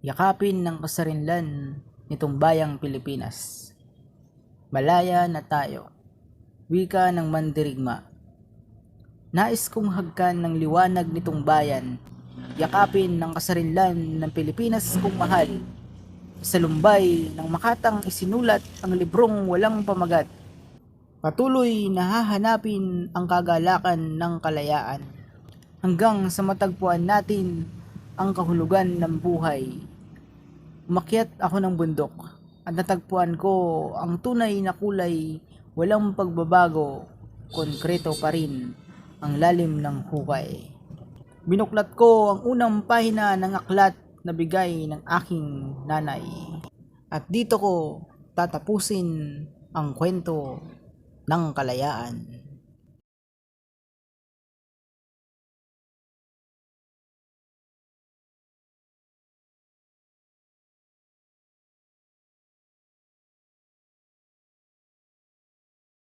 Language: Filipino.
Yakapin ng kasarinlan nitong bayang Pilipinas. Malaya na tayo, wika ng mandirigma. Nais kong hagkan ng liwanag nitong bayan, yakapin ng kasarinlan ng Pilipinas kong mahal. Sa lumbay ng makatang isinulat ang librong walang pamagat. Patuloy na hahanapin ang kagalakan ng kalayaan, hanggang sa matagpuan natin ang kahulugan ng buhay. Umakyat ako ng bundok at natagpuan ko ang tunay na kulay, walang pagbabago, konkreto pa rin ang lalim ng hukay. Binuklat ko ang unang pahina ng aklat na bigay ng aking nanay. At dito ko tatapusin ang kwento ng kalayaan.